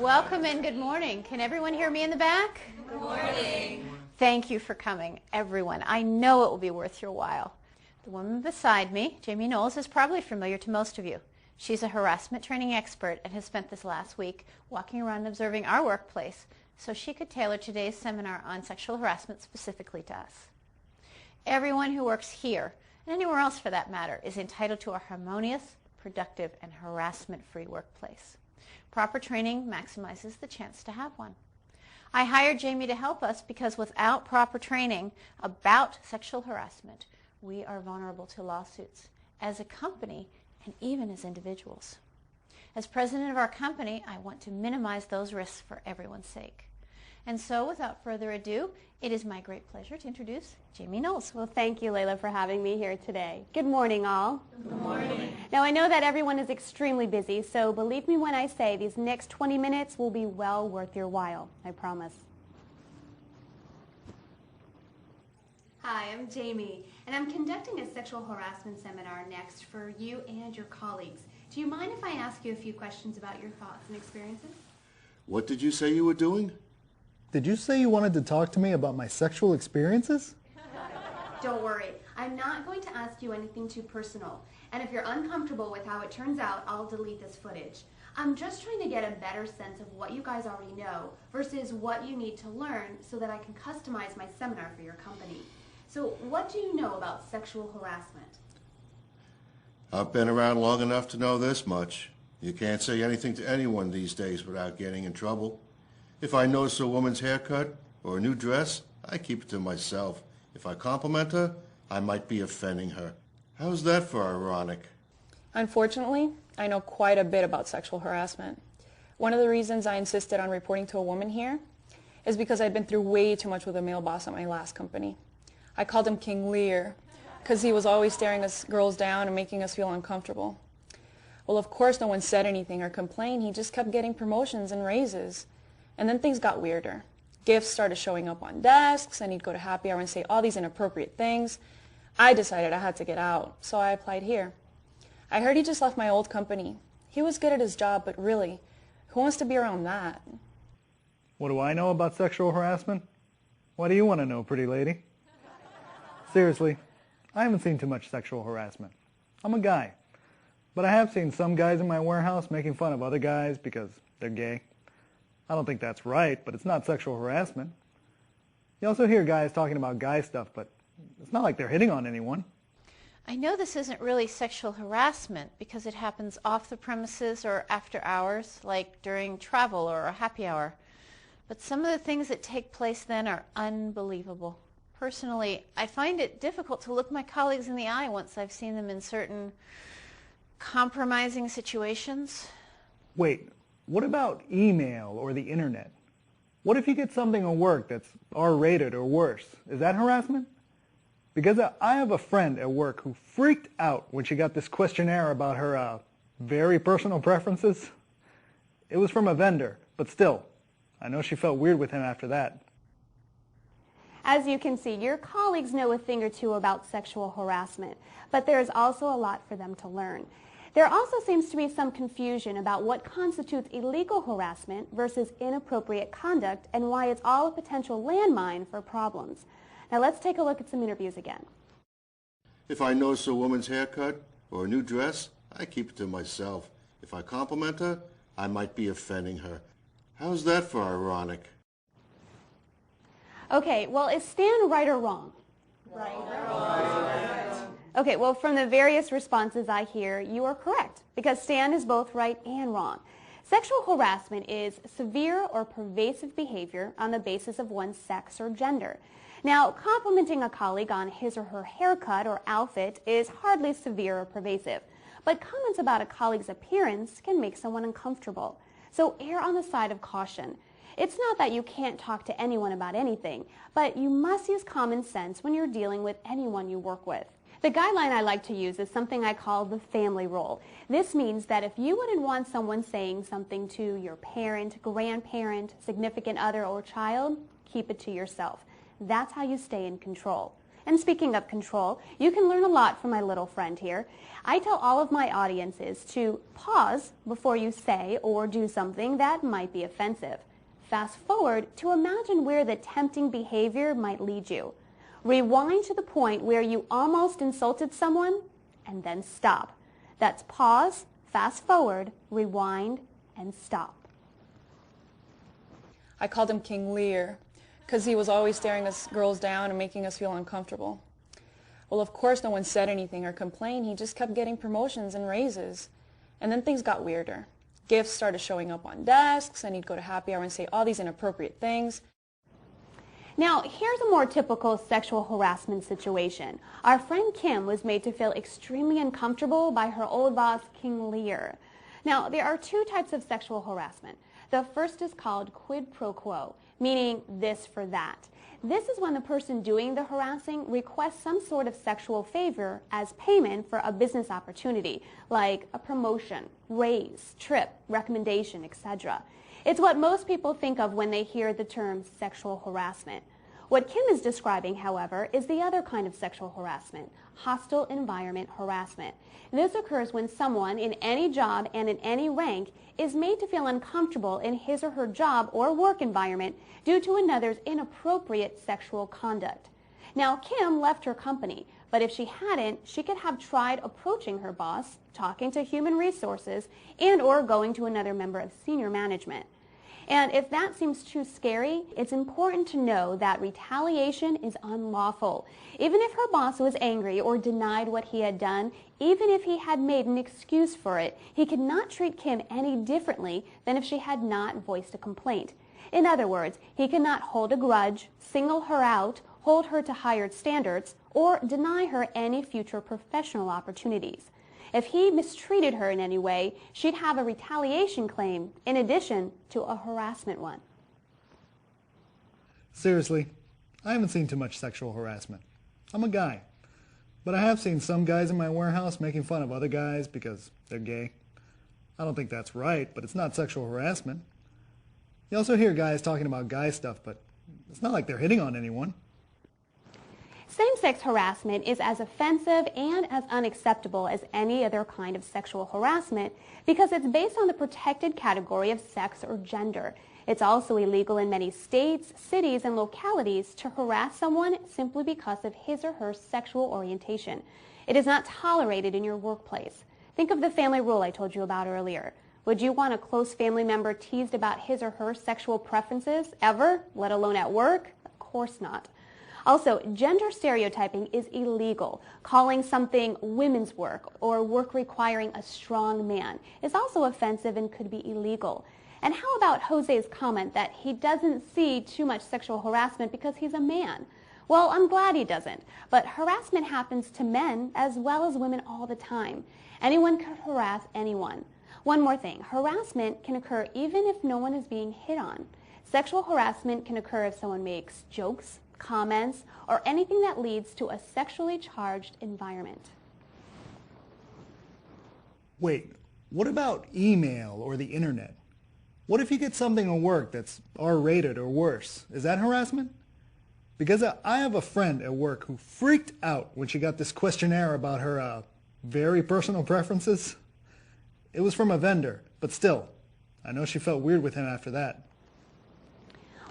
Welcome and good morning. Can everyone hear me in the back? Good morning. Thank you for coming, everyone. I know it will be worth your while. The woman beside me, Jamie Knowles, is probably familiar to most of you. She's a harassment training expert and has spent this last week walking around observing our workplace so she could tailor today's seminar on sexual harassment specifically to us. Everyone who works here, and anywhere else for that matter, is entitled to a harmonious, productive, and harassment-free workplace. Proper training maximizes the chance to have one. I hired Jamie to help us because without proper training about sexual harassment, we are vulnerable to lawsuits as a company and even as individuals. As president of our company, I want to minimize those risks for everyone's sake. And so, without further ado, it is my great pleasure to introduce Jamie Knowles. Well, thank you, Layla, for having me here today. Good morning, all. Good morning. Now, I know that everyone is extremely busy, so believe me when I say these next 20 minutes will be well worth your while. I promise. Hi, I'm Jamie, and I'm conducting a sexual harassment seminar next for you and your colleagues. Do you mind if I ask you a few questions about your thoughts and experiences? What did you say you were doing? Did you say you wanted to talk to me about my sexual experiences? Don't worry, I'm not going to ask you anything too personal. And if you're uncomfortable with how it turns out, I'll delete this footage. I'm just trying to get a better sense of what you guys already know versus what you need to learn so that I can customize my seminar for your company. So what do you know about sexual harassment? I've been around long enough to know this much. You can't say anything to anyone these days without getting in trouble. If I notice a woman's haircut or a new dress, I keep it to myself. If I compliment her, I might be offending her. How's that for ironic? Unfortunately, I know quite a bit about sexual harassment. One of the reasons I insisted on reporting to a woman here is because I'd been through way too much with a male boss at my last company. I called him King Lear because he was always staring us girls down and making us feel uncomfortable. Well, of course, no one said anything or complained. He just kept getting promotions and raises. And then things got weirder. Gifts started showing up on desks, and he'd go to happy hour and say all these inappropriate things. I decided I had to get out, so I applied here. I heard he just left my old company. He was good at his job, but really, who wants to be around that? What do I know about sexual harassment? What do you want to know, pretty lady? Seriously, I haven't seen too much sexual harassment. I'm a guy. But I have seen some guys in my warehouse making fun of other guys because they're gay. I don't think that's right, but it's not sexual harassment. You also hear guys talking about guy stuff, but it's not like they're hitting on anyone. I know this isn't really sexual harassment because it happens off the premises or after hours, like during travel or a happy hour. But some of the things that take place then are unbelievable. Personally, I find it difficult to look my colleagues in the eye once I've seen them in certain compromising situations. Wait, what about email or the internet? What if you get something at work that's R-rated or worse? Is that harassment? Because I have a friend at work who freaked out when she got this questionnaire about her very personal preferences. It was from a vendor, but still, I know she felt weird with him after that. As you can see, your colleagues know a thing or two about sexual harassment, but there is also a lot for them to learn. There also seems to be some confusion about what constitutes illegal harassment versus inappropriate conduct and why it's all a potential landmine for problems. Now let's take a look at some interviews again. If I notice a woman's haircut or a new dress, I keep it to myself. If I compliment her, I might be offending her. How's that for ironic? Okay, well, is Stan right or wrong? Right. Okay, well, from the various responses I hear, you are correct, because Stan is both right and wrong. Sexual harassment is severe or pervasive behavior on the basis of one's sex or gender. Now, complimenting a colleague on his or her haircut or outfit is hardly severe or pervasive, but comments about a colleague's appearance can make someone uncomfortable. So err on the side of caution. It's not that you can't talk to anyone about anything, but you must use common sense when you're dealing with anyone you work with. The guideline I like to use is something I call the family rule. This means that if you wouldn't want someone saying something to your parent, grandparent, significant other, or child, keep it to yourself. That's how you stay in control. And speaking of control, you can learn a lot from my little friend here. I tell all of my audiences to pause before you say or do something that might be offensive. Fast forward to imagine where the tempting behavior might lead you. Rewind to the point where you almost insulted someone, and then stop. That's pause, fast forward, rewind, and stop. I called him King Lear because he was always staring us girls down and making us feel uncomfortable. Well, of course, no one said anything or complained. He just kept getting promotions and raises. And then things got weirder. Gifts started showing up on desks, and he'd go to happy hour and say all these inappropriate things. Now, here's a more typical sexual harassment situation. Our friend Kim was made to feel extremely uncomfortable by her old boss, King Lear. Now, there are two types of sexual harassment. The first is called quid pro quo, meaning this for that. This is when the person doing the harassing requests some sort of sexual favor as payment for a business opportunity, like a promotion, raise, trip, recommendation, etc. It's what most people think of when they hear the term sexual harassment. What Kim is describing, however, is the other kind of sexual harassment, hostile environment harassment. This occurs when someone in any job and in any rank is made to feel uncomfortable in his or her job or work environment due to another's inappropriate sexual conduct. Now, Kim left her company, but if she hadn't, she could have tried approaching her boss, talking to human resources, and or going to another member of senior management. And if that seems too scary, it's important to know that retaliation is unlawful. Even if her boss was angry or denied what he had done, even if he had made an excuse for it, he could not treat Kim any differently than if she had not voiced a complaint. In other words, he cannot hold a grudge, single her out, hold her to higher standards, or deny her any future professional opportunities. If he mistreated her in any way, she'd have a retaliation claim in addition to a harassment one. Seriously, I haven't seen too much sexual harassment. I'm a guy. But I have seen some guys in my warehouse making fun of other guys because they're gay. I don't think that's right, but it's not sexual harassment. You also hear guys talking about guy stuff, but it's not like they're hitting on anyone. Same-sex harassment is as offensive and as unacceptable as any other kind of sexual harassment because it's based on the protected category of sex or gender. It's also illegal in many states, cities, and localities to harass someone simply because of his or her sexual orientation. It is not tolerated in your workplace. Think of the family rule I told you about earlier. Would you want a close family member teased about his or her sexual preferences ever, let alone at work? Of course not. Also, gender stereotyping is illegal. Calling something women's work or work requiring a strong man is also offensive and could be illegal. And how about Jose's comment that he doesn't see too much sexual harassment because he's a man? Well, I'm glad he doesn't, but harassment happens to men as well as women all the time. Anyone could harass anyone. One more thing, harassment can occur even if no one is being hit on. Sexual harassment can occur if someone makes jokes, comments, or anything that leads to a sexually charged environment. Wait, what about email or the internet? What if you get something at work that's R-rated or worse? Is that harassment? Because I have a friend at work who freaked out when she got this questionnaire about her very personal preferences. It was from a vendor, but still, I know she felt weird with him after that.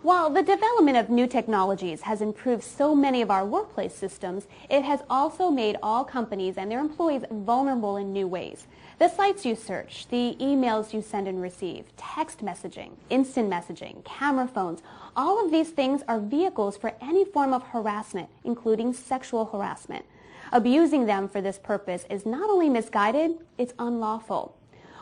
While the development of new technologies has improved so many of our workplace systems, it has also made all companies and their employees vulnerable in new ways. The sites you search, the emails you send and receive, text messaging, instant messaging, camera phones, all of these things are vehicles for any form of harassment, including sexual harassment. Abusing them for this purpose is not only misguided, it's unlawful.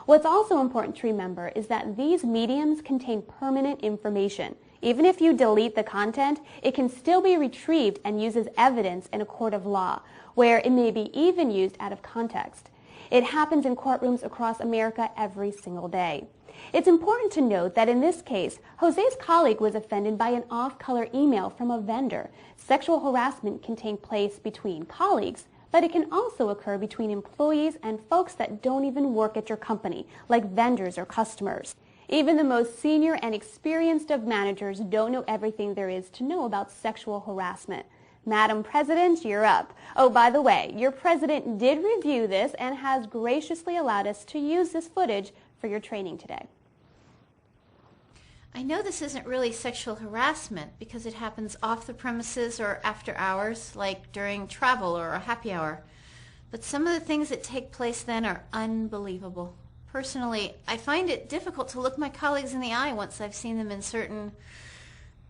What's also important to remember is that these mediums contain permanent information. Even if you delete the content, it can still be retrieved and used as evidence in a court of law, where it may be even used out of context. It happens in courtrooms across America every single day. It's important to note that in this case, Jose's colleague was offended by an off-color email from a vendor. Sexual harassment can take place between colleagues, but it can also occur between employees and folks that don't even work at your company, like vendors or customers. Even the most senior and experienced of managers don't know everything there is to know about sexual harassment. Madam President, you're up. Oh, by the way, your president did review this and has graciously allowed us to use this footage for your training today. I know this isn't really sexual harassment because it happens off the premises or after hours, like during travel or a happy hour. But some of the things that take place then are unbelievable. Personally, I find it difficult to look my colleagues in the eye once I've seen them in certain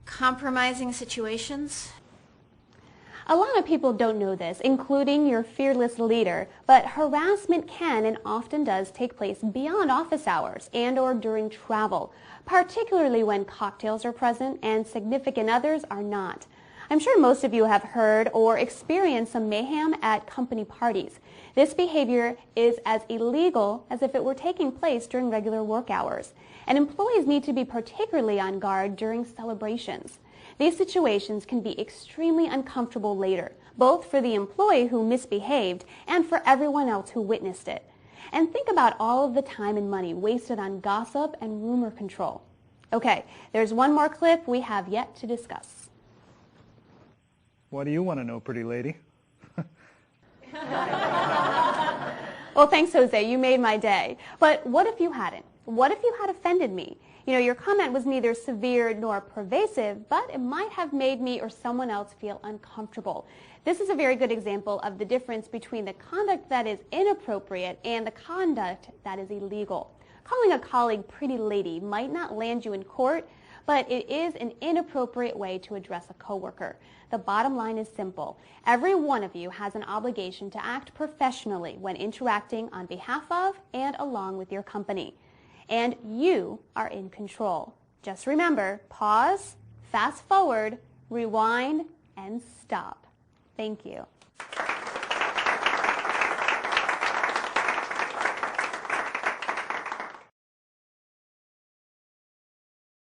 compromising situations. A lot of people don't know this, including your fearless leader, but harassment can and often does take place beyond office hours and or during travel, particularly when cocktails are present and significant others are not. I'm sure most of you have heard or experienced some mayhem at company parties. This behavior is as illegal as if it were taking place during regular work hours, and employees need to be particularly on guard during celebrations. These situations can be extremely uncomfortable later, both for the employee who misbehaved and for everyone else who witnessed it. And think about all of the time and money wasted on gossip and rumor control. Okay, there's one more clip we have yet to discuss. What do you want to know, pretty lady? Well, thanks, Jose. You made my day. But what if you hadn't? What if you had offended me? You know, your comment was neither severe nor pervasive, but it might have made me or someone else feel uncomfortable. This is a very good example of the difference between the conduct that is inappropriate and the conduct that is illegal. Calling a colleague pretty lady might not land you in court, but it is an inappropriate way to address a coworker. The bottom line is simple. Every one of you has an obligation to act professionally when interacting on behalf of and along with your company. And you are in control. Just remember, pause, fast forward, rewind, and stop. Thank you.